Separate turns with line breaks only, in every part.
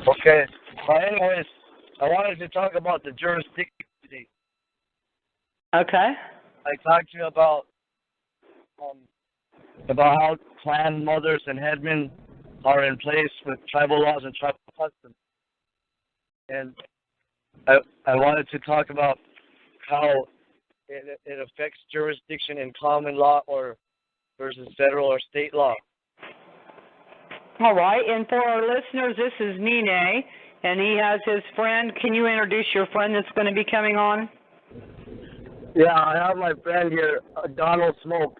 Okay. But anyways, I wanted to talk about the jurisdiction.
Okay.
I talked to you about how clan mothers and headmen are in place with tribal laws and tribal customs. And I wanted to talk about how it affects jurisdiction in common law or versus federal or state law.
All right. And for our listeners, this is Nii Nee, and he has his friend. Can you introduce your friend that's going to be coming on?
Yeah, I have my friend here, Donald Smoke.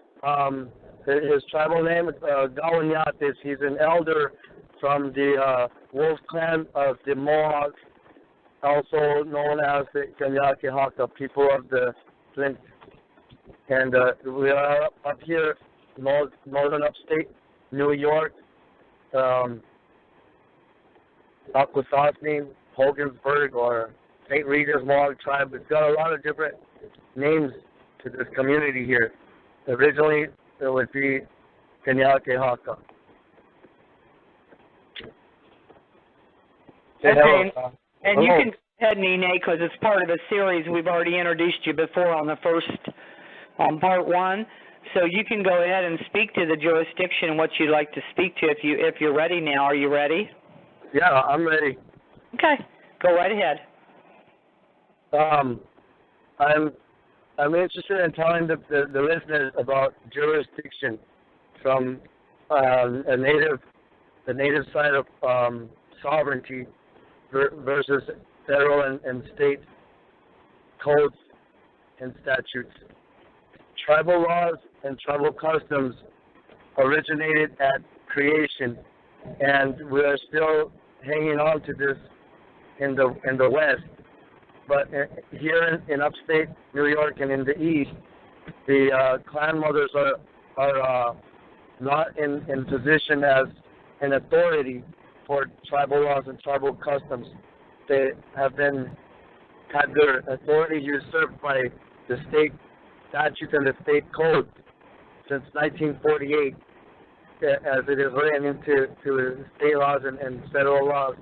His tribal name is Gawanyatis. He's an elder from the Wolf Clan of the Mohawks, also known as the Kanyakeehaka, people of the Flint. And we are up here, northern upstate New York, Akwesasne, Hogansburg, or St. Regis Mohawk tribe. It's got a lot of different names to this community here. Originally, it would be Kanyakeehaka.
Okay, and you can go ahead, Nii Nee, because it's part of a series. We've already introduced you before on the first, part one. So you can go ahead and speak to the jurisdiction and what you'd like to speak to if you're ready now. Are you ready?
Yeah, I'm ready.
Okay, go right ahead.
I'm interested in telling the listeners about jurisdiction from the native side of sovereignty versus federal and state codes and statutes. Tribal laws and tribal customs originated at creation, and we are still hanging on to this in the West. But here in upstate New York and in the East, the clan mothers are not in position as an authority for tribal laws and tribal customs. They have had their authority usurped by the state statutes and the state code since 1948, as it is written into state laws and federal laws,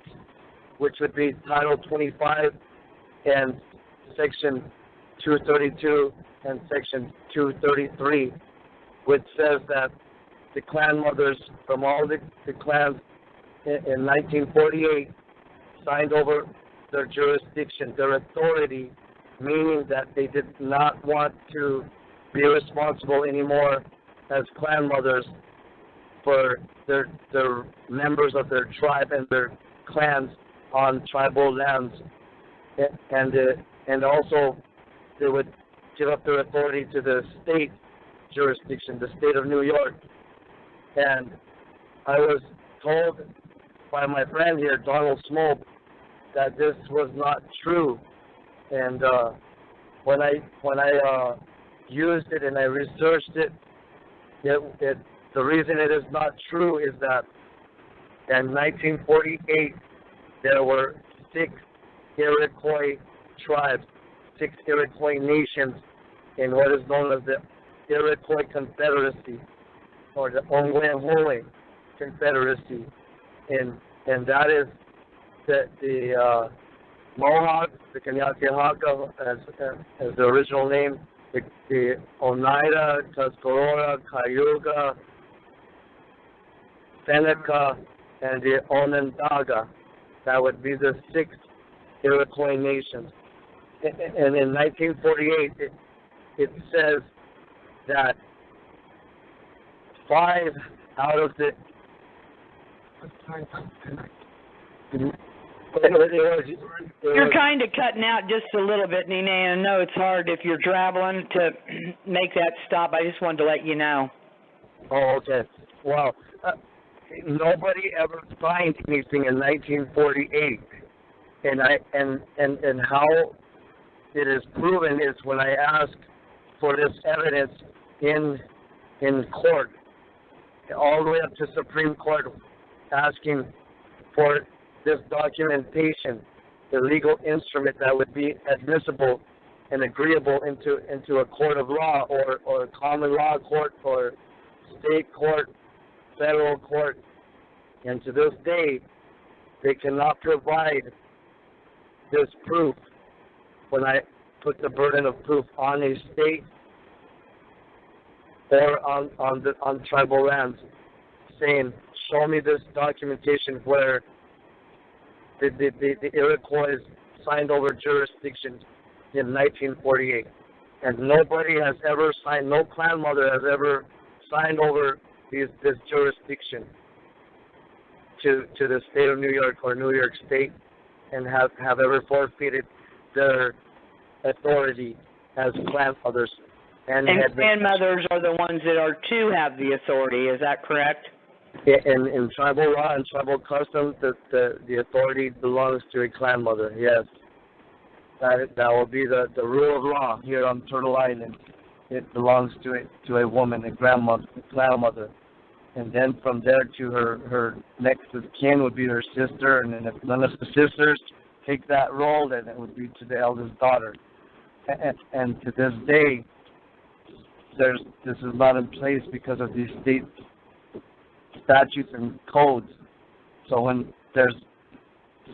which would be Title 25 and Section 232 and Section 233, which says that the clan mothers from all the clans in 1948 signed over their jurisdiction, their authority, meaning that they did not want to be responsible anymore as clan mothers for their members of their tribe and their clans on tribal lands. And also they would give up their authority to the state jurisdiction, the state of New York. And I was told by my friend here, Donald Smoke, that this was not true. And when I used it and I researched it, the reason it is not true is that in 1948 there were 6 Iroquois tribes, 6 Iroquois nations in what is known as the Iroquois Confederacy, or the Ongwehole Confederacy, and that is the Mohawk, the Kanyakeehaka as the original name, the Oneida, Tuscarora, Cayuga, Seneca, and the Onondaga. That would be the 6 Iroquois nations. And in 1948, it says that 5 out of the
You're kind of cutting out just a little bit, Nii Nee, and I know it's hard if you're traveling to make that stop. I just wanted to let you know.
Oh, okay. Well, nobody ever signed anything in 1948, and how it is proven is when I asked for this evidence in court, all the way up to Supreme Court, asking for this documentation, the legal instrument that would be admissible and agreeable into a court of law or a common law court or state court, federal court. And to this day, they cannot provide this proof when I put the burden of proof on a state or on tribal lands, saying, show me this documentation where the Iroquois signed over jurisdiction in 1948. And nobody has ever signed, no clan mother has ever signed over this jurisdiction to the state of New York or New York State and have ever forfeited their authority as clan mothers. And
clan mothers are the ones that are to have the authority, is that correct?
In tribal law and tribal custom, the authority belongs to a clan mother, yes. That will be the rule of law here on Turtle Island. It belongs to a woman, a grandmother, a clan mother. And then from there to her next of kin would be her sister, and then if none of the sisters take that role, then it would be to the eldest daughter. And to this day, this is not in place because of these state statutes and codes. So when there's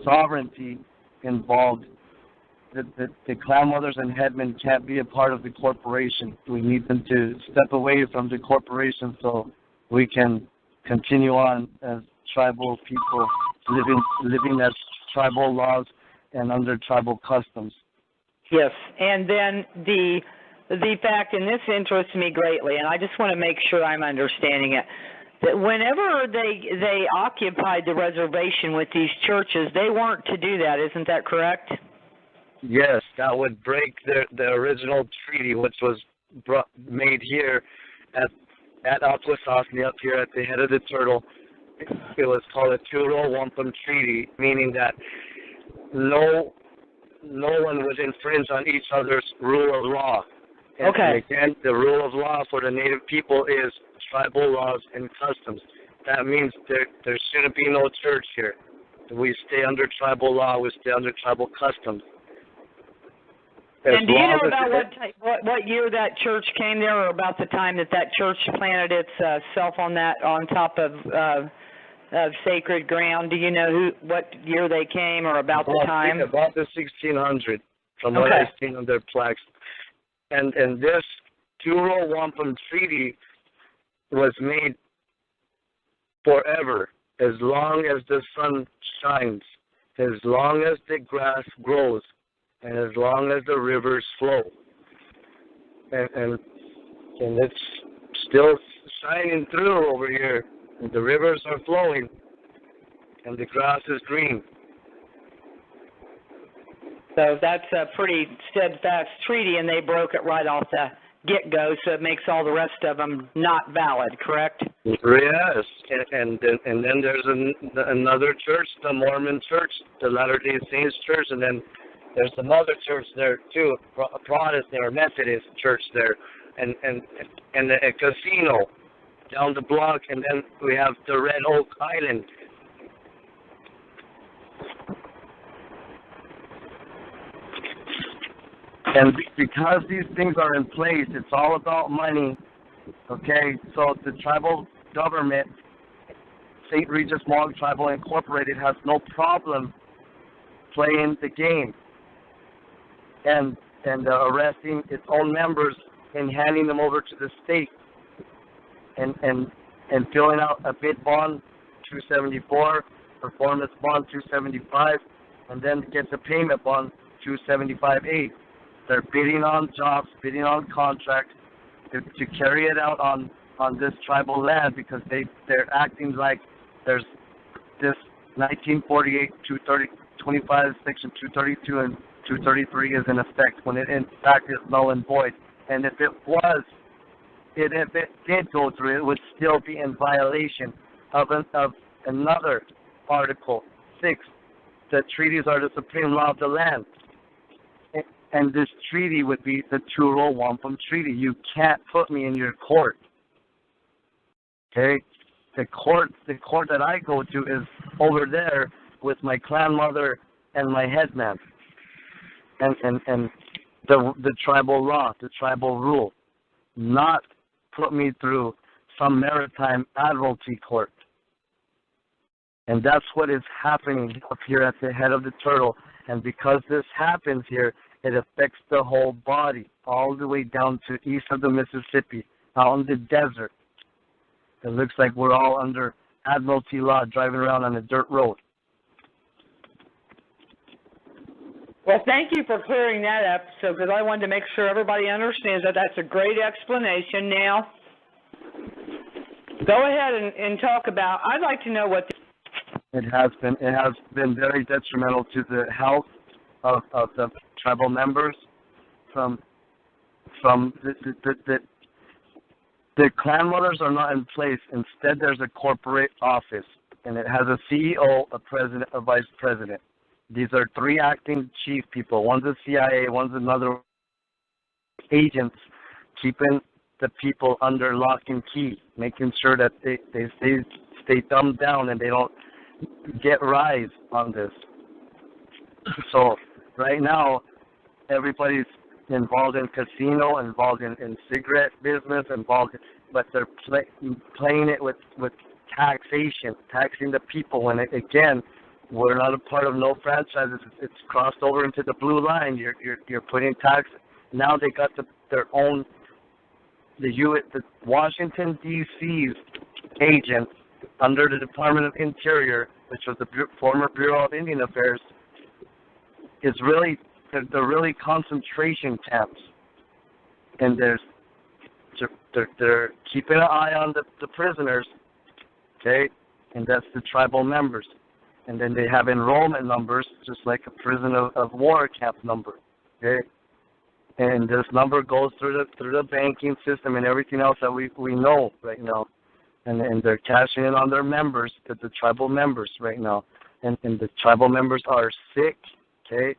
sovereignty involved, the clan mothers and headmen can't be a part of the corporation. We need them to step away from the corporation so we can continue on as tribal people, living as tribal laws and under tribal customs.
Yes, and then the fact, and this interests me greatly, and I just want to make sure I'm understanding it, that whenever they occupied the reservation with these churches, they weren't to do that. Isn't that correct?
Yes, that would break the original treaty, which was made here at Alcatraz, up here at the head of the turtle. It was called a Turo Wampum Treaty, meaning that no one would infringe on each other's rule of law. And again, the rule of law for the native people is tribal laws and customs. That means there shouldn't be no church here. We stay under tribal law. We stay under tribal customs.
And do you know about what year that church came there, or about the time that church planted itself on top of sacred ground? Do you know what year they came, or about the time?
About the 1600s, from what I've seen on their plaques. And this Turo Wampum Treaty was made forever, as long as the sun shines, as long as the grass grows, and as long as the rivers flow. And it's still shining through over here. And the rivers are flowing, and the grass is green.
So that's a pretty steadfast treaty, and they broke it right off the get-go, so it makes all the rest of them not valid, correct?
Yes, and then there's another church, the Mormon Church, the Latter-day Saints Church, and then there's another church there too, a Protestant or Methodist church there, and a casino down the block, and then we have the Red Oak Island. And because these things are in place, it's all about money, okay? So the tribal government, St. Regis Mohawk Tribal Incorporated, has no problem playing the game and arresting its own members and handing them over to the state and filling out a bid bond, 274, performance bond, 275, and then gets a payment bond, 275A. They're bidding on jobs, bidding on contracts to carry it out on this tribal land, because they're acting like there's this 1948 225 section 232 and 233 is in effect, when it in fact is null and void. And if it did go through, it would still be in violation of another Article 6. The treaties are the supreme law of the land. And this treaty would be the Turo Wampum Treaty. You can't put me in your court. Okay? The court that I go to is over there with my clan mother and my headman. And the tribal law, the tribal rule. Not put me through some maritime admiralty court. And that's what is happening up here at the head of the turtle. And because this happens here, it affects the whole body, all the way down to east of the Mississippi, out in the desert. It looks like we're all under Admiralty law driving around on a dirt road.
Well, thank you for clearing that up, because I wanted to make sure everybody understands that. That's a great explanation. Now, go ahead and talk about, I'd like to know what
It has been very detrimental to the health of the tribal members. From the clan motors are not in place. Instead, there's a corporate office, and it has a CEO, a president, a vice president. These are three acting chief people. One's a CIA, one's another agents, keeping the people under lock and key, making sure that they stay dumbed down and they don't get rise on this. So right now, everybody's involved in casino, involved in cigarette business, but they're playing it with taxation, taxing the people. When again, we're not a part of no franchises. It's crossed over into the blue line. You're putting tax. Now they got their own. The Washington D.C.'s agent under the Department of Interior, which was the former Bureau of Indian Affairs, is really they're really concentration camps, and they're keeping an eye on the prisoners, okay, and that's the tribal members. And then they have enrollment numbers, just like a prison of war camp number, okay? And this number goes through the banking system and everything else that we know right now. And they're cashing in on their members, the tribal members right now. And the tribal members are sick, okay?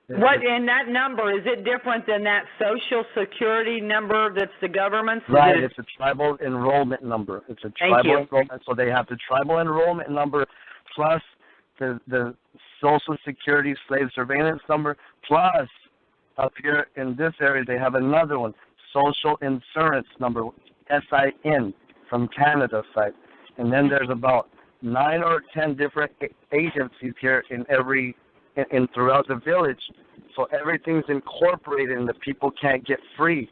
What, and that number, is it different than that Social Security number that's the government's?
Right, it's a tribal enrollment number. It's a tribal enrollment, so they have the tribal enrollment number plus the Social Security slave surveillance number, plus up here in this area they have another one, Social Insurance number, SIN, from Canada side. And then there's about 9 or 10 different agencies here in throughout the village. So everything's incorporated and the people can't get free.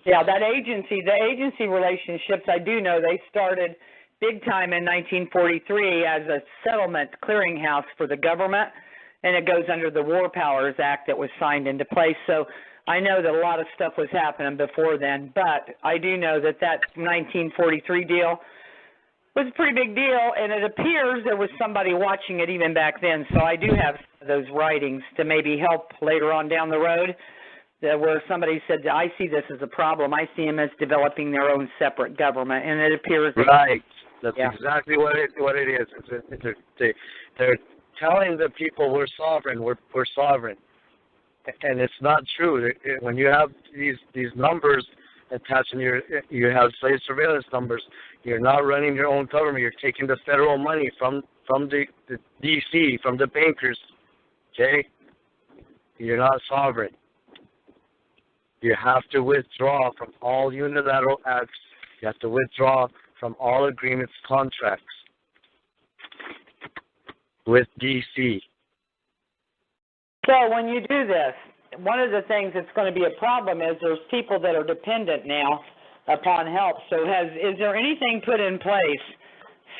Yeah, the agency relationships, I do know they started big time in 1943 as a settlement clearinghouse for the government, and it goes under the War Powers Act that was signed into place. So I know that a lot of stuff was happening before then, but I do know that 1943 deal was a pretty big deal, and it appears there was somebody watching it even back then. So I do have those writings to maybe help later on down the road, where somebody said, I see this as a problem. I see them as developing their own separate government, and it appears that...
Right. That's exactly what it is. They're telling the people we're sovereign, we're sovereign. And it's not true. When you have these numbers attached and you have slave surveillance numbers, you're not running your own government. You're taking the federal money from the D.C., from the bankers, okay? You're not sovereign. You have to withdraw from all unilateral acts. You have to withdraw from all agreements, contracts with D.C.
So when you do this, one of the things that's going to be a problem is there's people that are dependent now upon help. So is there anything put in place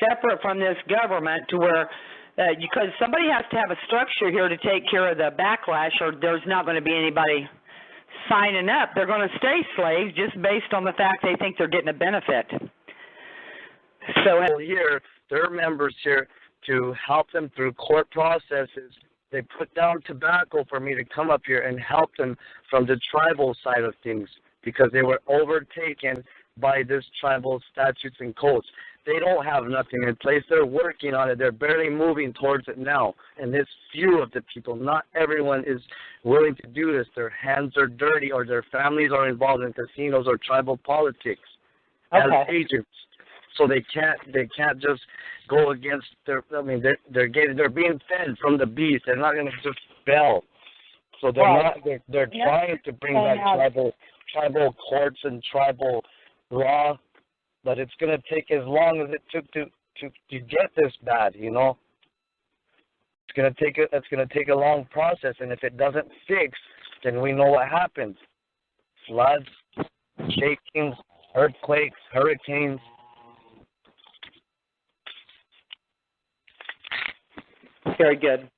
separate from this government to where, because somebody has to have a structure here to take care of the backlash, or there's not going to be anybody signing up. They're going to stay slaves just based on the fact they think they're getting a benefit. So
here, there are members here to help them through court processes. They put down tobacco for me to come up here and help them from the tribal side of things because they were overtaken by this tribal statutes and codes. They don't have nothing in place. They're working on it. They're barely moving towards it now. And it's few of the people. Not everyone is willing to do this. Their hands are dirty or their families are involved in casinos or tribal politics as agents. So they can't just go against their. I mean, they're being fed from the beast. They're not going to just rebel. So they're trying to bring back tribal courts and tribal law, but it's going to take as long as it took to to get this bad, you know. It's gonna take a long process, and if it doesn't fix, then we know what happens. Floods, shakings, earthquakes, hurricanes.
Very good.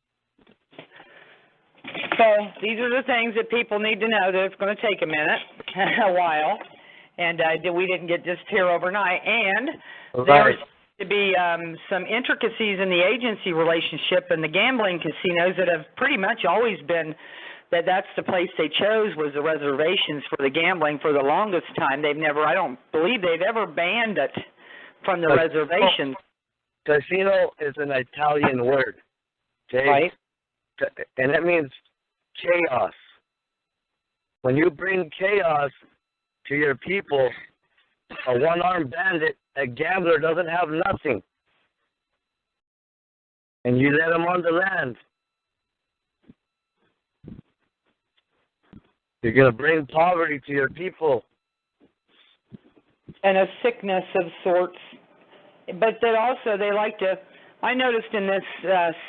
So these are the things that people need to know, that it's going to take a minute, a while, and we didn't get just here overnight. And there's to be some intricacies in the agency relationship and the gambling casinos that have pretty much always been that's the place they chose, was the reservations for the gambling for the longest time. I don't believe they've ever banned it from the reservations.
Casino is an Italian word, okay?
Right.
And that means chaos. When you bring chaos to your people, a one-armed bandit, a gambler, doesn't have nothing. And you let him on the land. You're going to bring poverty to your people.
And a sickness of sorts. But that also they like to, I noticed in this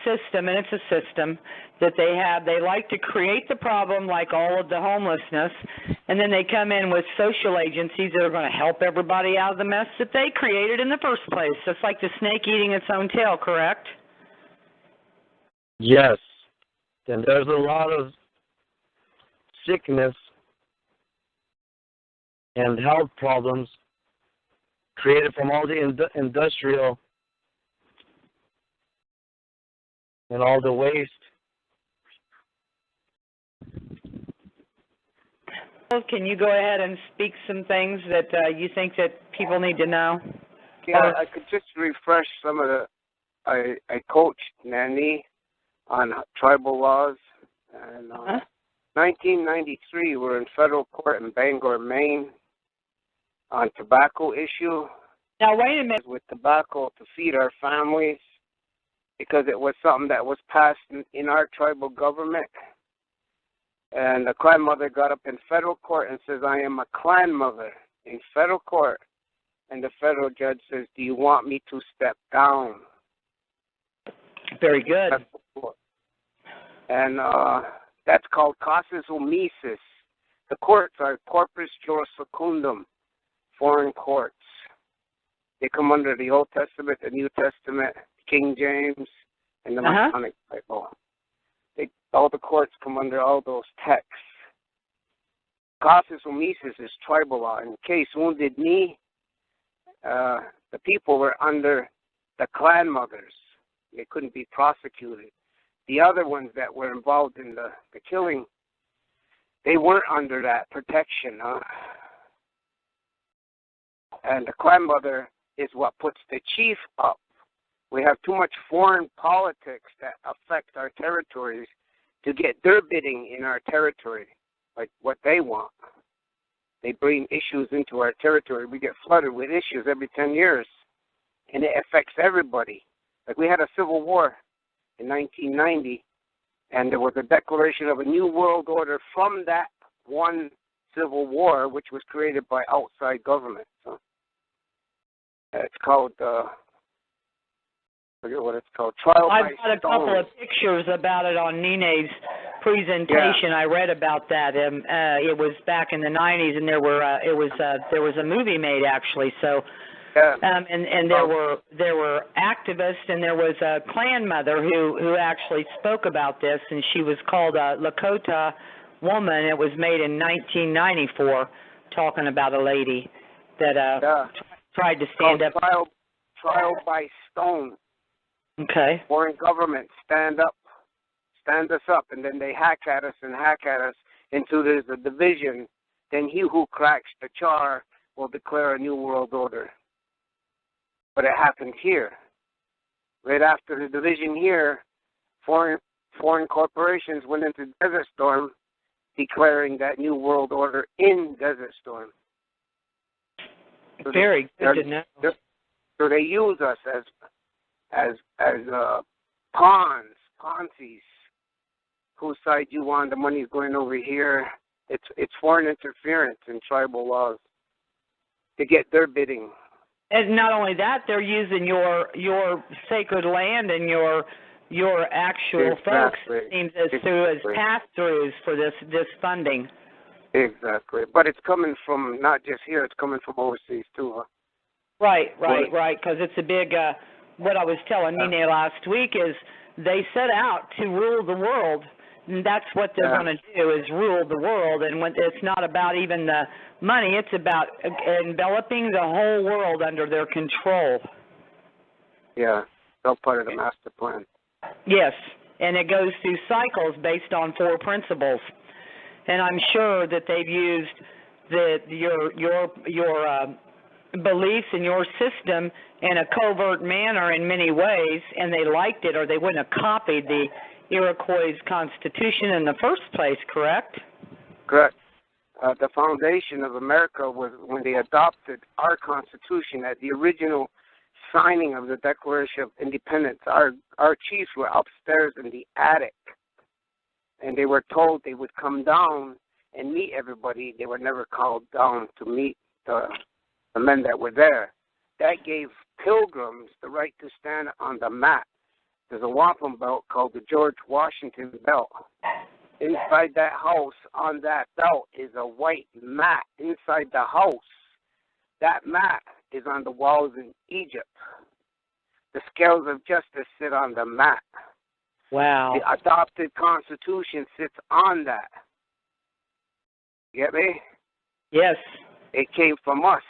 system, and it's a system that they like to create the problem like all of the homelessness, and then they come in with social agencies that are going to help everybody out of the mess that they created in the first place. It's like the snake eating its own tail, correct?
Yes. And there's a lot of sickness and health problems created from all the industrial and all the waste.
Can you go ahead and speak some things that you think that people need to know?
Yeah, I could just refresh some of the. I coached Nii Nee on tribal laws, and 1993 we're in federal court in Bangor, Maine, on tobacco issue.
Now wait a minute.
With tobacco to feed our families, because it was something that was passed in our tribal government. And the clan mother got up in federal court and says, I am a clan mother in federal court. And the federal judge says, do you want me to step down?
Very good.
And that's called casus omissus. The courts are corpus juris secundum, foreign courts. They come under the Old Testament, the New Testament, King James, and the Masonic Bible. All the courts come under all those texts. Casus omissus is tribal law. In case Wounded Knee, the people were under the clan mothers. They couldn't be prosecuted. The other ones that were involved in the killing, they weren't under that protection. And the clan mother is what puts the chief up. We have too much foreign politics that affect our territories to get their bidding in our territory, like what they want. They bring issues into our territory. We get flooded with issues every 10 years, and it affects everybody. Like we had a civil war in 1990, and there was a declaration of a new world order from that one civil war, which was created by outside government. So it's called, I forget what it's called, Trial by
I've got a couple of pictures about it on Nii Nee's presentation. Yeah. I read about that. It was back in the 90s, and there was a movie made actually. So,
yeah.
And there were activists, and there was a clan mother who actually spoke about this, and she was called Lakota Woman. It was made in 1994, talking about a lady that tried to stand up.
Trial by stone.
Okay.
Foreign government stand us up, and then they hack at us until there's a division. Then he who cracks the char will declare a new world order. But it happened here. Right after the division here, foreign corporations went into Desert Storm, declaring that new world order in Desert Storm. So
very good to know.
So they use us as pawns, Ponzi's. Whose side you on? The money's going over here. It's foreign interference in tribal laws to get their bidding.
And not only that, they're using your sacred land and your actual folks, it seems, as pass-throughs for this funding.
Exactly. But it's coming from not just here, it's coming from overseas too, huh?
Right, because it's a big, what I was telling Nii Nee last week is they set out to rule the world, and that's what they're going to do, is rule the world. And when it's not about even the money, it's about enveloping the whole world under their control.
Yeah, it's all part of the master plan.
Yes, and it goes through cycles based on 4 principles. And I'm sure that they've used your beliefs in your system in a covert manner in many ways, and they liked it, or they wouldn't have copied the Iroquois Constitution in the first place, correct?
Correct. The foundation of America was when they adopted our Constitution at the original signing of the Declaration of Independence. Our chiefs were upstairs in the attic, and they were told they would come down and meet everybody. They were never called down to meet the men that were there. That gave pilgrims the right to stand on the mat. There's a wampum belt called the George Washington belt. Inside that house, on that belt, is a white mat inside the house. That mat is on the walls in Egypt. The scales of justice sit on the mat.
Wow.
The adopted Constitution sits on that. You get me?
Yes.
It came from us.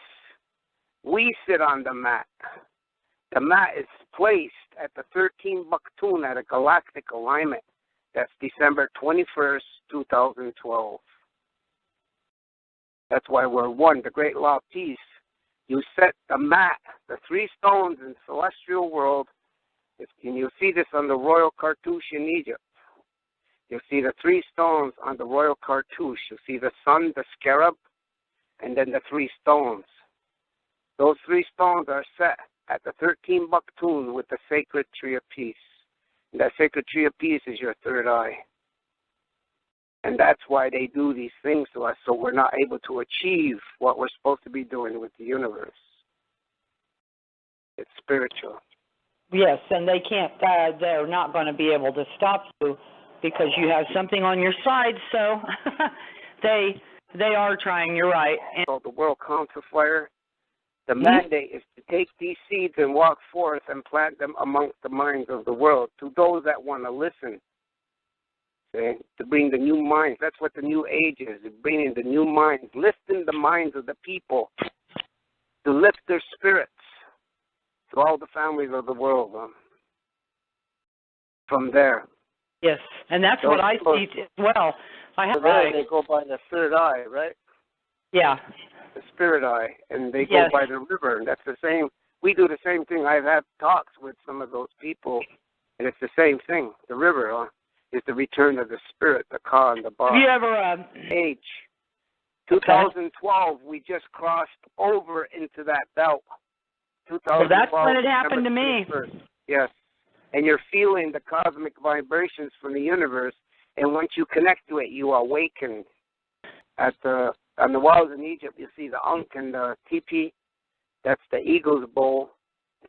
We sit on the mat. The mat is placed at the 13 Bakhtun at a galactic alignment. That's December 21st, 2012. That's why we're one, the great law of peace. You set the mat, the 3 stones in celestial world, and you'll see this on the royal cartouche in Egypt. You'll see the 3 stones on the royal cartouche. You'll see the sun, the scarab, and then the 3 stones. Those 3 stones are set at the 13 Bakhtun with the sacred tree of peace. And that sacred tree of peace is your third eye. And that's why they do these things to us, so we're not able to achieve what we're supposed to be doing with the universe. It's spiritual.
Yes, and they can't, they're not going to be able to stop you because you have something on your side, so they are trying, you're right. And
so the World Council Fire, the mandate is to take these seeds and walk forth and plant them amongst the minds of the world to those that want to listen. Okay? To bring the new minds. That's what the new age is, bringing the new minds, lifting the minds of the people, to lift their spirits to all the families of the world. From there.
Yes, and that's what I see as well.
They go by the third eye, right?
Yeah.
The spirit eye, and they go by the river, and that's the same. We do the same thing. I've had talks with some of those people, and it's the same thing. The river is the return of the spirit, the Ka and the Ba.
Have you ever
age? 2012, we just crossed over into that belt. 2012.
Well, that's when it happened to me.
Yes, and you're feeling the cosmic vibrations from the universe, and once you connect to it, you awaken. On the walls in Egypt, you see the Ankh and the Tipi. That's the eagle's bowl.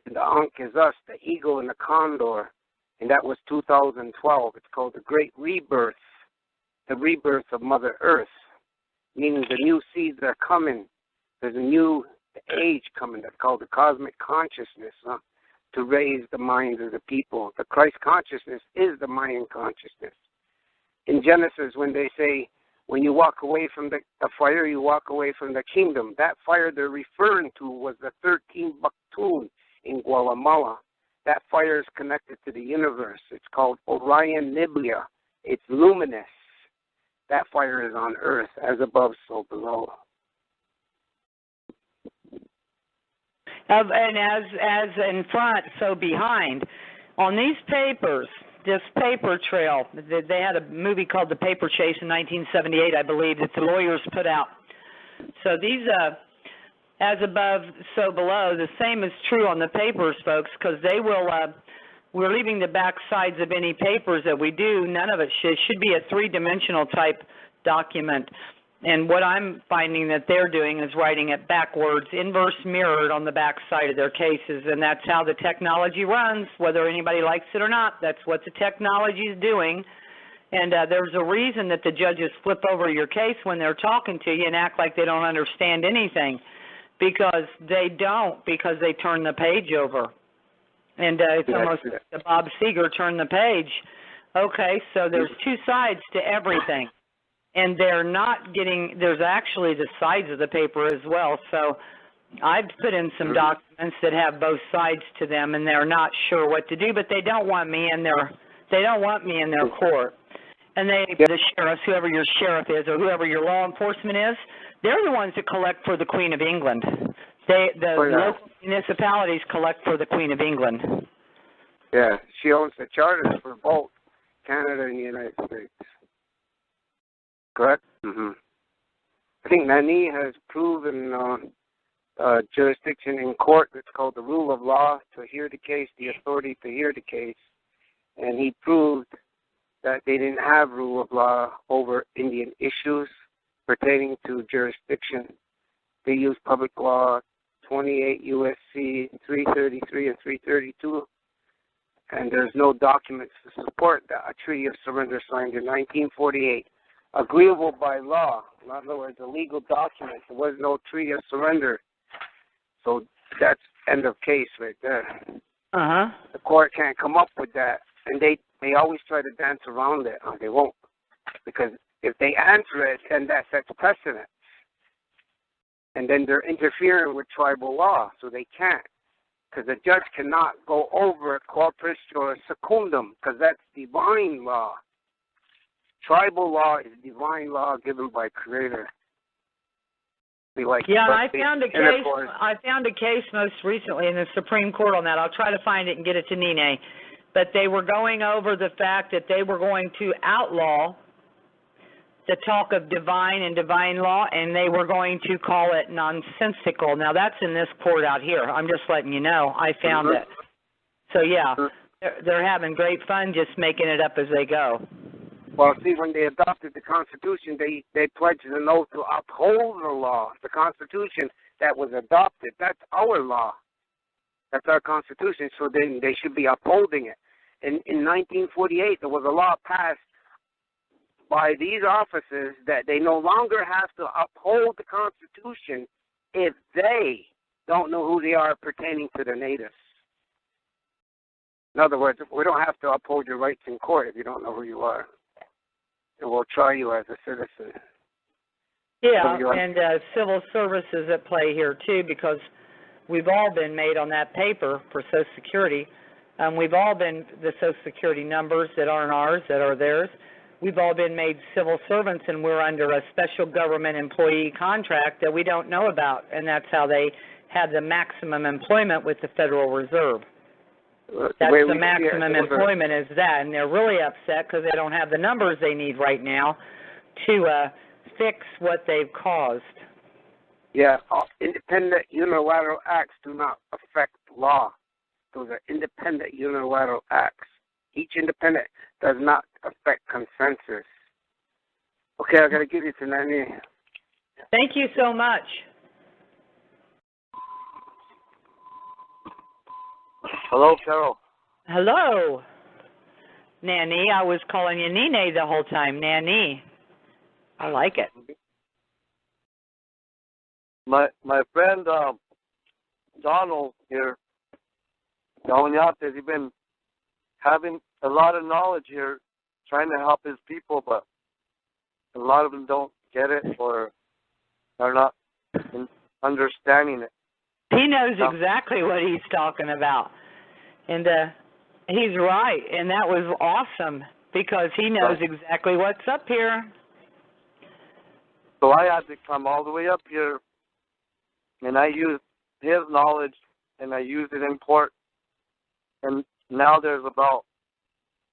And the Ankh is us, the eagle and the condor. And that was 2012. It's called the Great Rebirth, the rebirth of Mother Earth, meaning the new seeds are coming. There's a new age coming that's called the cosmic consciousness to raise the minds of the people. The Christ consciousness is the Mayan consciousness. In Genesis, when they say, when you walk away from the fire, you walk away from the kingdom. That fire they're referring to was the 13 Bakhtun in Guatemala. That fire is connected to the universe. It's called Orion Niblia. It's luminous. That fire is on earth, as above, so below.
And as in front, so behind. On these papers, this paper trail, they had a movie called The Paper Chase in 1978, I believe, that the lawyers put out. So these, as above, so below, the same is true on the papers, folks, because they will, we're leaving the back sides of any papers that we do. None of it should be a 3-dimensional type document. And what I'm finding that they're doing is writing it backwards, inverse mirrored on the back side of their cases, and that's how the technology runs, whether anybody likes it or not. That's what the technology is doing. And there's a reason that the judges flip over your case when they're talking to you and act like they don't understand anything, because they don't, because they turn the page over. And it's almost like the Bob Seger turn the page. Okay, so there's two sides to everything. And they're not getting, there's actually the sides of the paper as well. So I've put in some documents that have both sides to them, and they're not sure what to do, but they don't want me in their court. And the sheriffs, whoever your sheriff is or whoever your law enforcement is, they're the ones that collect for the Queen of England. Local municipalities collect for the Queen of England.
Yeah, she owns the charters for both Canada and the United States. Correct? Mm-hmm. I think Nii Nee has proven jurisdiction in court that's called the rule of law to hear the case, the authority to hear the case. And he proved that they didn't have rule of law over Indian issues pertaining to jurisdiction. They used public law 28 U.S.C. 333 and 332, and there's no documents to support that. A treaty of surrender signed in 1948, agreeable by law. In other words, a legal document. There was no treaty of surrender. So that's end of case right there.
Uh-huh.
The court can't come up with that, and they always try to dance around it. They won't, because if they answer it, then that sets precedent. And then they're interfering with tribal law, so they can't. Because the judge cannot go over corpus or secundum, because that's divine law. Tribal law is divine law given by Creator.
I found a case most recently in the Supreme Court on that. I'll try to find it and get it to Nii Nee. But they were going over the fact that they were going to outlaw the talk of divine and divine law, and they were going to call it nonsensical. Now, that's in this court out here. I'm just letting you know. I found it. So, yeah, they're having great fun just making it up as they go.
Well, see, when they adopted the Constitution, they pledged an oath to uphold the law. The Constitution that was adopted, that's our law. That's our Constitution, so then they should be upholding it. In 1948, there was a law passed by these officers that they no longer have to uphold the Constitution if they don't know who they are pertaining to the natives. In other words, we don't have to uphold your rights in court if you don't know who you are. And we'll try you as a citizen.
Yeah, and civil service is at play here, too, because we've all been made on that paper for Social Security. We've all been the Social Security numbers that aren't ours, that are theirs. We've all been made civil servants, and we're under a special government employee contract that we don't know about, and that's how they have the maximum employment with the Federal Reserve. That's the maximum employment is that, and they're really upset because they don't have the numbers they need right now to fix what they've caused.
Yeah, independent unilateral acts do not affect law. Those are independent unilateral acts. Each independent does not affect consensus. Okay, I got to give you to Nii Nee.
Thank you so much.
Hello, Carol.
Hello. Nii Nee, I was calling you Nii Nee the whole time. Nii Nee. I like it.
My friend Donald here, he's been having a lot of knowledge here, trying to help his people, but a lot of them don't get it or are not understanding it.
He knows exactly what he's talking about. And he's right, and that was awesome because he knows exactly what's up here.
So I had to come all the way up here, and I used his knowledge, and I used it in court. And now there's about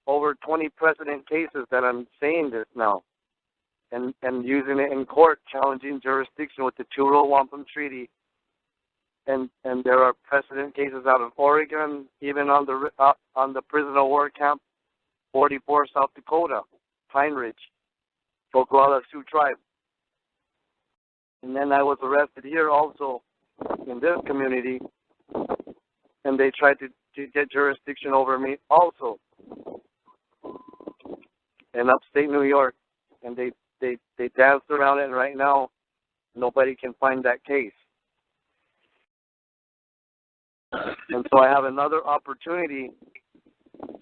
over 20 precedent cases that I'm saying this now, and using it in court, challenging jurisdiction with the Churro Wampum Treaty. And there are precedent cases out of Oregon, even on the prisoner war camp, 44 South Dakota, Pine Ridge, Oglala Sioux tribe. And then I was arrested here also in this community, and they tried to get jurisdiction over me also in upstate New York, and they danced around it, and right now nobody can find that case. And so I have another opportunity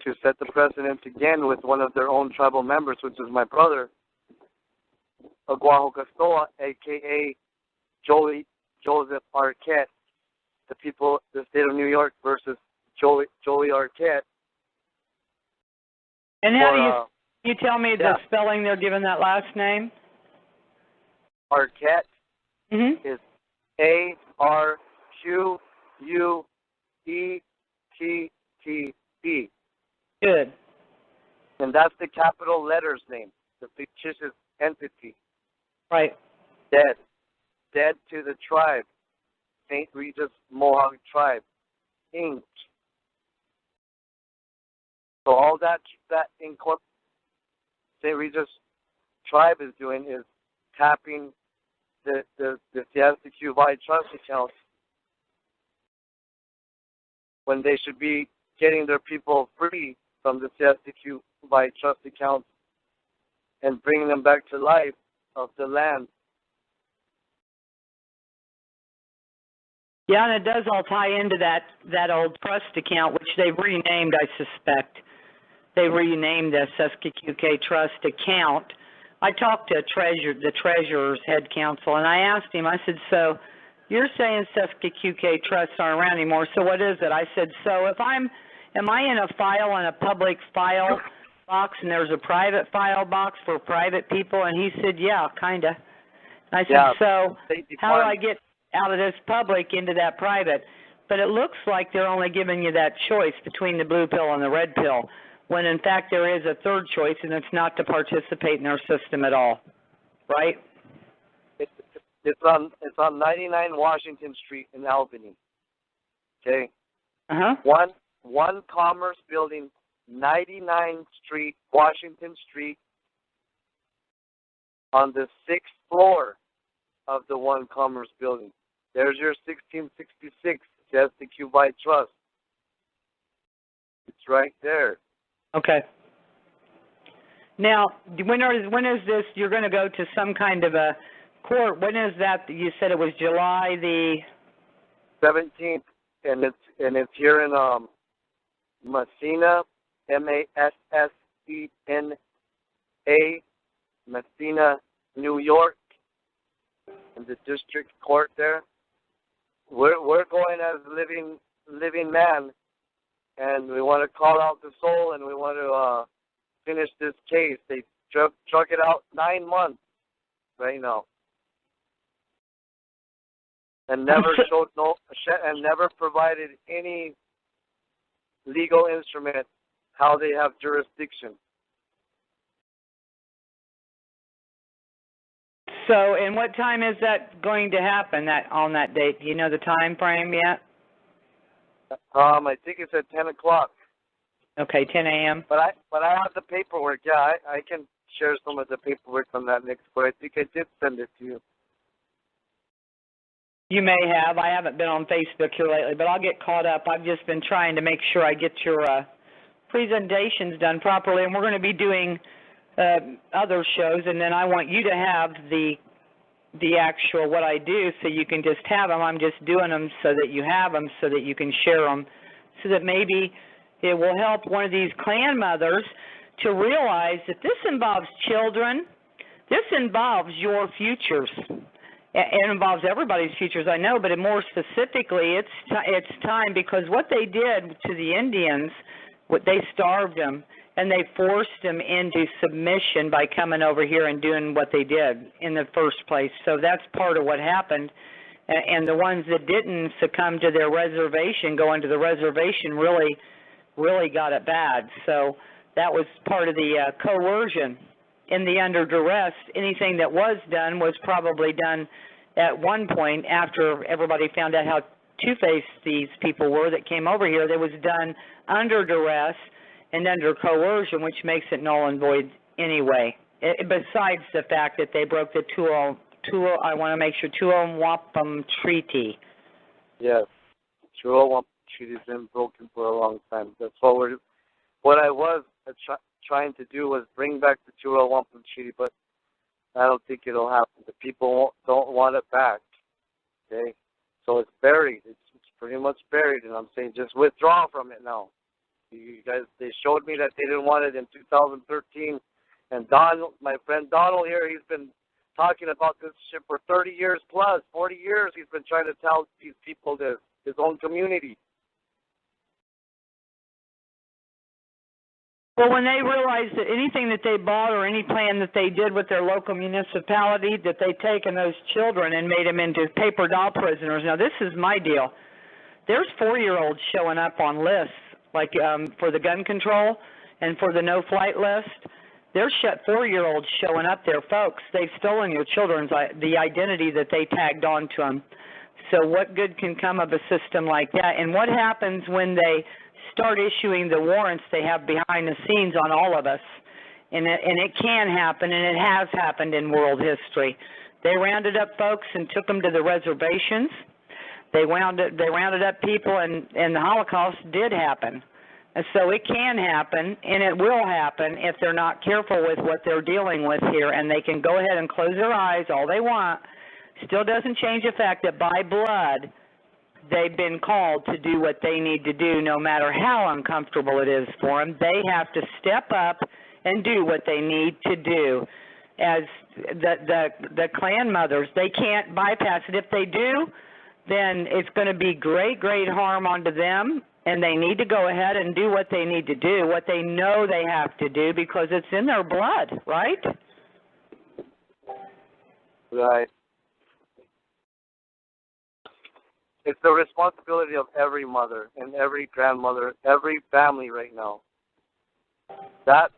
to set the precedent again with one of their own tribal members, which is my brother, Aguajo Castoa, a.k.a. Joseph Arquette, the state of New York versus Joey Arquette.
And how do you tell me the spelling they're giving that last name?
Arquette is A-R-Q-U-E-T-T-E.
Good.
And that's the capital letters name, the fictitious entity.
Right.
Dead to the tribe, St. Regis Mohawk tribe, Inc. So all that St. Regis tribe is doing is tapping the CSTQ by trust accounts when they should be getting their people free from the CSTQ by trust accounts and bringing them back to life of the land.
Yeah, and it does all tie into that old trust account, which they've renamed, I suspect. They renamed the SSQK trust account. I talked to the treasurer's head counsel, and I asked him, I said, so you're saying SSQK trusts aren't around anymore, so what is it? I said, so am I in a file in a public file box and there's a private file box for private people? And he said, yeah, kind of. I said, so how do I get out of this public into that private? But it looks like they're only giving you that choice between the blue pill and the red pill, when in fact there is a third choice, and it's not to participate in their system at all, right?
It's on 99 Washington Street in Albany. Okay. One Commerce Building, 99th Street, Washington Street, on the 6th floor of the One Commerce Building. There's your 1666 SSTQ by trust. It's right there.
Okay. Now, when is this? You're going to go to some kind of a court. When is that? You said it was July the
17th, and it's here in Massena, M-A-S-S-E-N-A, Massena, New York, in the district court there. We're going as living man, and we want to call out the soul, and we want to finish this case. They drug it out 9 months right now, and never never provided any legal instrument how they have jurisdiction.
So, and what time is that going to happen? On that date, do you know the time frame yet?
I think it's at 10 o'clock.
Okay, 10 a.m.
But I have the paperwork. Yeah, I can share some of the paperwork from that next court. I think I did send it to you.
You may have. I haven't been on Facebook here lately, but I'll get caught up. I've just been trying to make sure I get your presentations done properly, and we're going to be doing other shows, and then I want you to have the actual what I do, so you can just have them. I'm just doing them so that you have them, so that you can share them, so that maybe it will help one of these clan mothers to realize that this involves children. This involves your futures. It involves everybody's futures, I know, but more specifically, it's time, because what they did to the Indians, they starved them, and they forced them into submission by coming over here and doing what they did in the first place. So that's part of what happened. And the ones that didn't succumb to their reservation, go into the reservation, really got it bad. So that was part of the coercion. In the under duress, anything that was done was probably done at one point after everybody found out how two-faced these people were that came over here. That was done under duress and under coercion, which makes it null and void anyway, besides the fact that they broke the I want to make sure, Tuo Wampum Treaty.
Yes. Tuo Wampum Treaty has been broken for a long time. That's what I was trying to do was bring back the Tuo Wampum Treaty, but I don't think it'll happen. The people don't want it back. Okay? So it's buried. It's pretty much buried, and I'm saying just withdraw from it now. You guys, they showed me that they didn't want it in 2013, and my friend Donald here, he's been talking about this shit for 30 years plus, 40 years. He's been trying to tell these people this, his own community.
Well, when they realized that anything that they bought or any plan that they did with their local municipality, that they'd taken those children and made them into paper doll prisoners. Now, this is my deal. There's 4-year-olds showing up on lists, like for the gun control and for the no-flight list. There's 4-year-olds showing up there, folks. They've stolen your children's the identity that they tagged on to them. So what good can come of a system like that? And what happens when they start issuing the warrants they have behind the scenes on all of us? And it can happen, and it has happened in world history. They rounded up folks and took them to the reservations. They rounded up people, and the Holocaust did happen. And so it can happen, and it will happen if they're not careful with what they're dealing with here, and they can go ahead and close their eyes all they want. Still doesn't change the fact that by blood, they've been called to do what they need to do, no matter how uncomfortable it is for them. They have to step up and do what they need to do. As the clan mothers, they can't bypass it. If they do, then it's going to be great harm onto them, and they need to go ahead and do what they need to do, what they know they have to do, because it's in their blood, right?
Right. It's the responsibility of every mother and every grandmother, every family right now. That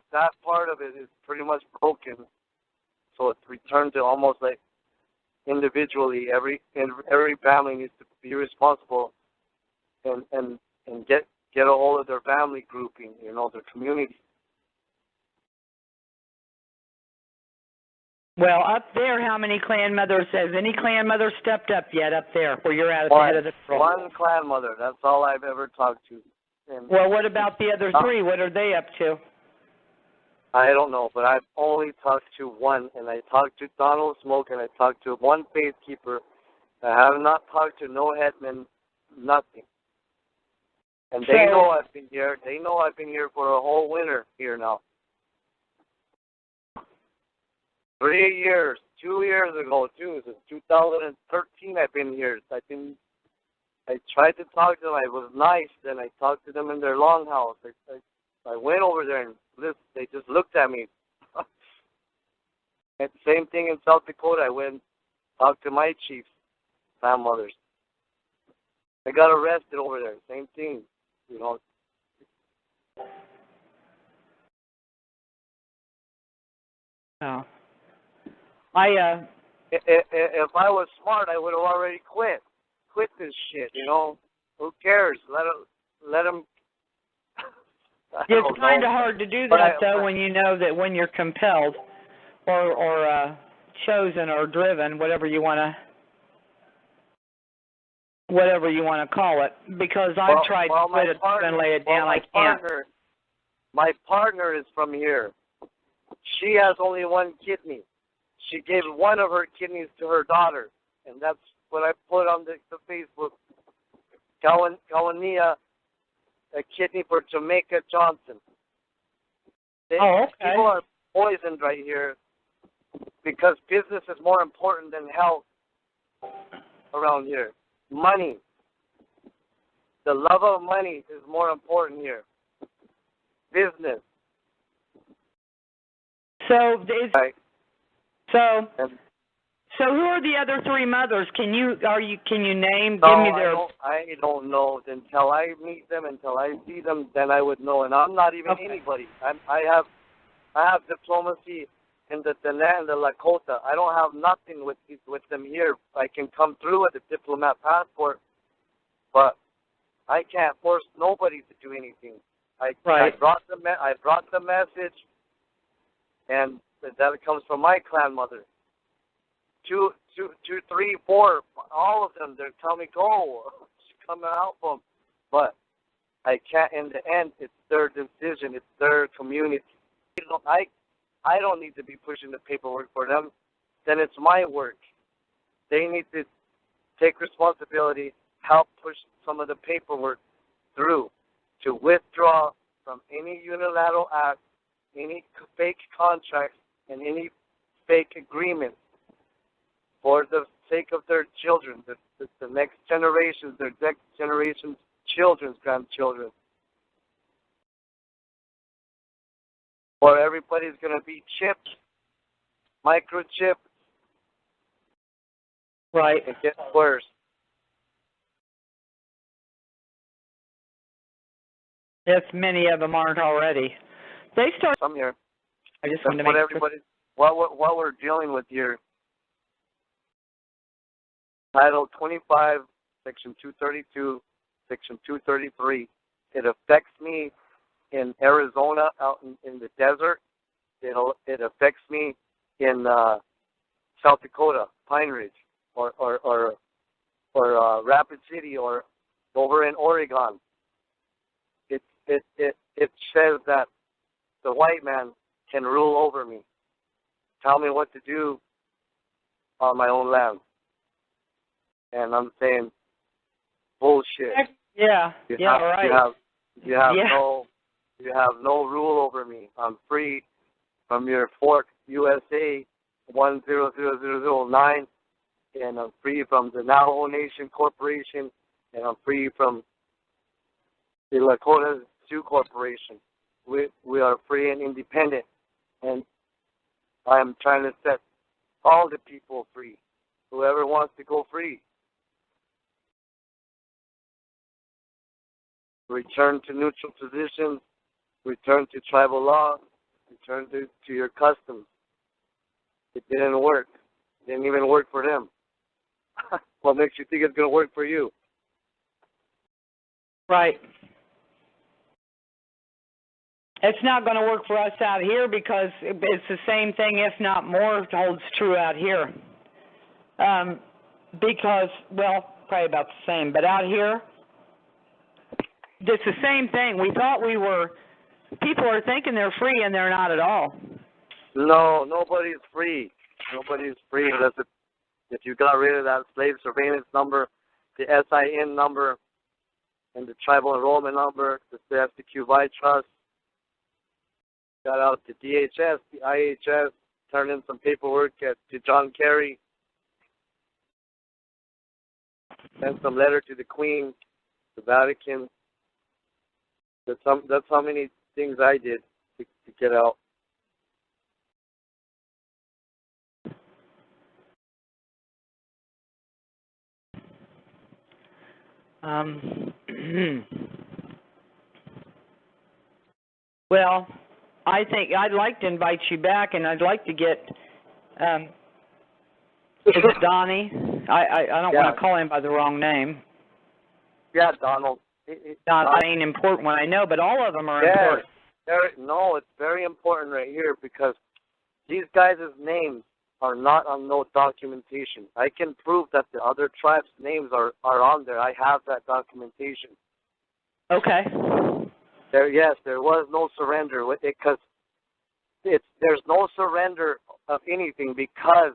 part of it is pretty much broken. So it's returned to almost like individually. Every family needs to be responsible and get a hold of their family grouping, their community.
Well, up there, how many clan mothers, has any clan mother stepped up yet up there where you're at the head of the patrol?
One clan mother. That's all I've ever talked to. And
well, what about the other 3? What are they up to?
I don't know, but I've only talked to one, and I talked to Donald Smoke, and I talked to one faithkeeper. I have not talked to no headman, nothing. And they know I've been here. They know I've been here for a whole winter here now. 3 years, 2 years ago too. Since 2013, I've been here. I tried to talk to them. I was nice. Then I talked to them in their longhouse. I went over there and they just looked at me. And same thing in South Dakota. I went and talked to my chiefs, grandmothers. I got arrested over there. Same thing,
Oh.
If I was smart, I would have already quit this shit. Who cares? Let them.
It's kind of hard to do that though when you know that when you're compelled, or chosen or driven, whatever you want to call it. Because I've tried to quit it and lay it down. I can't.
My partner is from here. She has only one kidney. She gave one of her kidneys to her daughter, and that's what I put on the Facebook. Kawania, a kidney for Jamaica Johnson.
Okay.
People are poisoned right here because business is more important than health around here. Money. The love of money is more important here. Business.
So
right.
So who are the other 3 mothers? Can you name?
No,
give me their.
I don't know until I meet them, until I see them. Then I would know. And I'm not even anybody. I have diplomacy in the Dene and the Lakota. I don't have nothing with them here. I can come through with a diplomat passport, but I can't force nobody to do anything. I brought the message, and that comes from my clan mother. two, three, four, all of them, they're telling me, go, come and help them. But I can't, in the end, it's their decision, it's their community. I don't need to be pushing the paperwork for them. Then it's my work. They need to take responsibility, help push some of the paperwork through to withdraw from any unilateral act, any fake contracts, and any fake agreements for the sake of their children, the next generations, their next generation's children's grandchildren. Or everybody's going to be chipped, microchipped.
Right.
It gets worse.
If many of them aren't already. They start.
Some here.
I just
That's
wanted to
what
make
everybody. What we're dealing with here. Title 25, Section 232, Section 233. It affects me in Arizona, out in the desert. It affects me in South Dakota, Pine Ridge, or Rapid City, or over in Oregon. It says that the white man can rule over me, tell me what to do on my own land, and I'm saying bullshit.
Yeah. Right.
You have no rule over me. I'm free from your Fort USA 100009, and I'm free from the Navajo Nation Corporation, and I'm free from the Lakota Sioux Corporation. We are free and independent, and I am trying to set all the people free. Whoever wants to go free. Return to neutral positions, return to tribal law, return to your customs. It didn't work. It didn't even work for them. What makes you think it's going to work for you?
Right. It's not going to work for us out here because it's the same thing, if not more, holds true out here. Because, well, probably about the same. But out here, it's the same thing. We thought people are thinking they're free, and they're not at all.
No, nobody's free. Nobody's free unless if you got rid of that slave surveillance number, the SIN number, and the tribal enrollment number, the FTQ trust. Got out the DHS, the IHS, turned in some paperwork to John Kerry, sent some letter to the Queen, the Vatican. That's how many things I did to get out.
Well, I think I'd like to invite you back, and I'd like to get it's Donnie. I don't want to call him by the wrong name.
Yeah, Donald.
Not an important one, I know, but all of them are important.
No, it's very important right here because these guys' names are not on no documentation. I can prove that the other tribes' names are on there. I have that documentation.
Okay.
There was no surrender with it because there's no surrender of anything because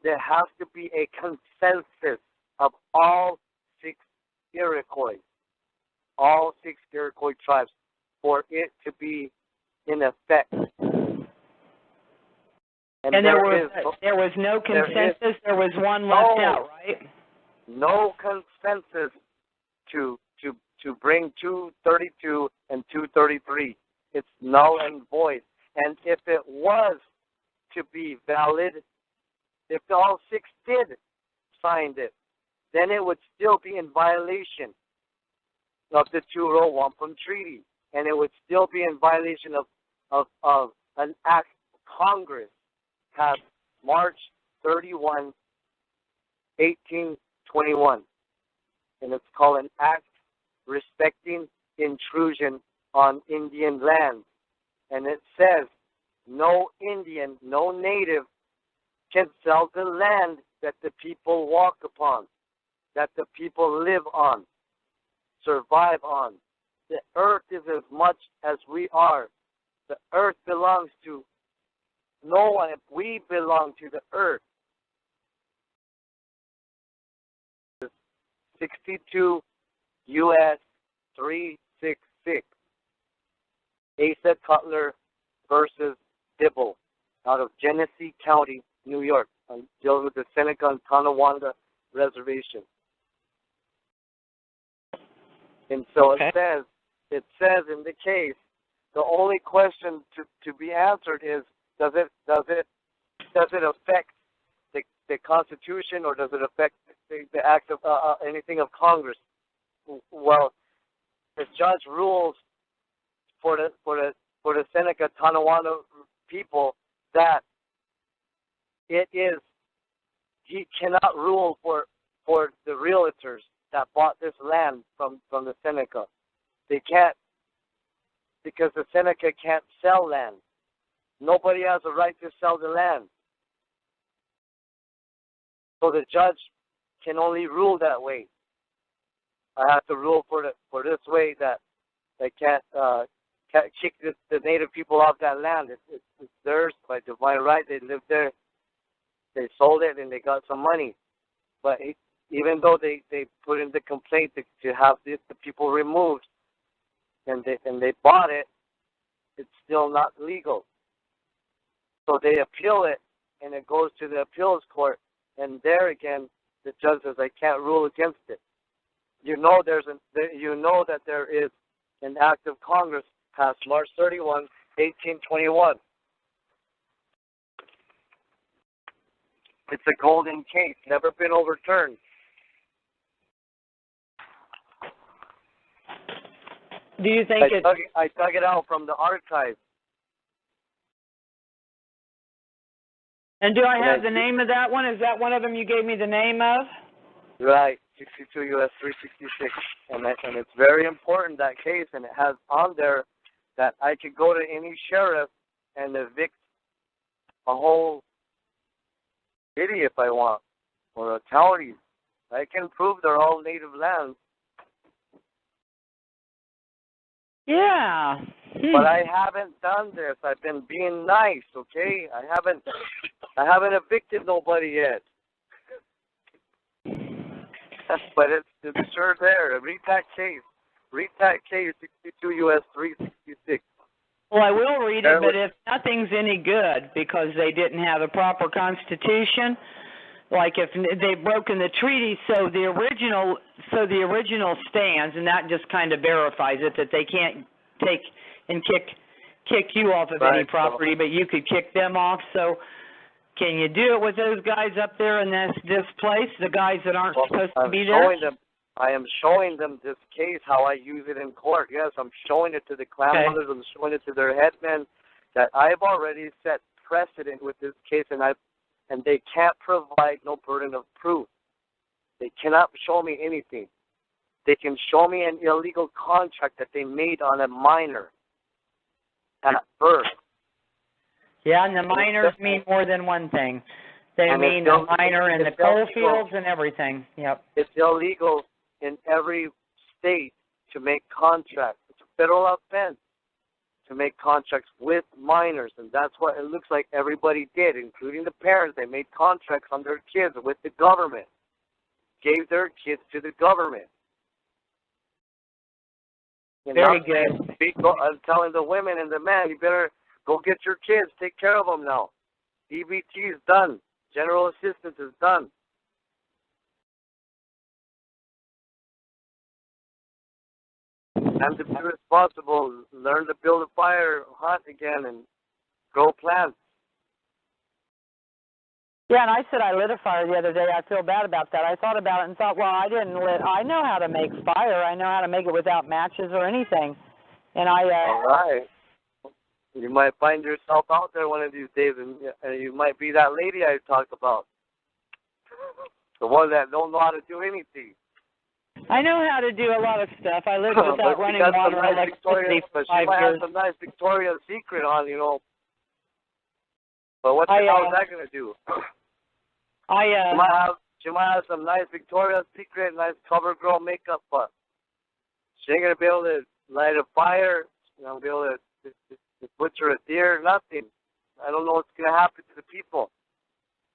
there has to be a consensus of all 6 Iroquois, all 6 Iroquois tribes, for it to be in effect.
And there was no consensus. There was one left out, right?
No consensus to bring 232 and 233. It's null and void. And if it was to be valid, if all 6 did sign it, then it would still be in violation of the 2-row Wampum Treaty, and it would still be in violation of an act Congress passed March 31, 1821, and it's called an Act Respecting Intrusion on Indian Lands, and it says no Indian, no Native can sell the land that the people walk upon, that the people live on, survive on. The earth is as much as we are. The earth belongs to no one. We belong to the earth. 62 U.S. 366. Asa Cutler versus Dibble out of Genesee County, New York, dealing with the Seneca and Tonawanda Reservation. And so it says in the case, the only question to be answered is, does it affect the Constitution, or does it affect the act of anything of Congress? Well, the judge rules for the Seneca Tonawanda people that he cannot rule for the realtors that bought this land from the Seneca. They can't, because the Seneca can't sell land. Nobody has a right to sell the land. So the judge can only rule that way. I have to rule for this way, that they can't kick the native people off that land. It's theirs by divine right. They live there. They sold it and they got some money. But even though they put in the complaint to have the people removed, and they bought it, it's still not legal. So they appeal it, and it goes to the appeals court, and there again, the judge says, I can't rule against it. You know that there is an act of Congress passed March 31, 1821. It's a golden case, never been overturned.
Do you think
I dug it out from the archive.
And do I have the name of that one? Is that one of them you gave me the name of?
Right, 62 U.S. 366. And it's very important, that case, and it has on there that I could go to any sheriff and evict a whole city if I want, or a county. I can prove they're all native lands.
Yeah.
But I haven't done this. I've been being nice, okay? I haven't evicted nobody yet. But it's sure there. Read that case. Read that case, 62 U.S. 366.
Well, I will read it, but if nothing's any good because they didn't have a proper constitution, like if they've broken the treaty, so the original stands, and that just kind of verifies it, that they can't take and kick you off of any property, but you could kick them off. So can you do it with those guys up there in this place, the guys that aren't supposed to be there?
I am showing them this case, how I use it in court. Yes, I'm showing it to the clan mothers. I'm showing it to their headmen, that I've already set precedent with this case, and they can't provide no burden of proof. They cannot show me anything. They can show me an illegal contract that they made on a minor at birth.
Yeah, and the minors mean more than one thing. They mean the minor in the coal fields and everything. Yep.
It's illegal in every state to make contracts. It's a federal offense to make contracts with minors, and that's what it looks like everybody did, including the parents. They made contracts on their kids with the government, gave their kids to the government.
Very good.
I'm telling the women and the men, you better go get your kids, take care of them now. EBT is done. General assistance is done. And to be responsible, learn to build a fire, hunt again, and grow plants.
Yeah, and I said I lit a fire the other day. I feel bad about that. I thought about it and thought, well, I know how to make fire. I know how to make it without matches or anything. And
All right. You might find yourself out there one of these days, and you might be that lady I talked about. The one that don't know how to do anything.
I know how to do a lot of stuff. I lived without running water and electricity for 5 years.
She might have some nice Victoria's Secret on, you know. But what the hell is that going to do? She might have some nice Victoria's Secret, nice CoverGirl makeup, but she ain't gonna be able to light a fire. She's not gonna be able to butcher a deer. Nothing. I don't know what's gonna happen to the people.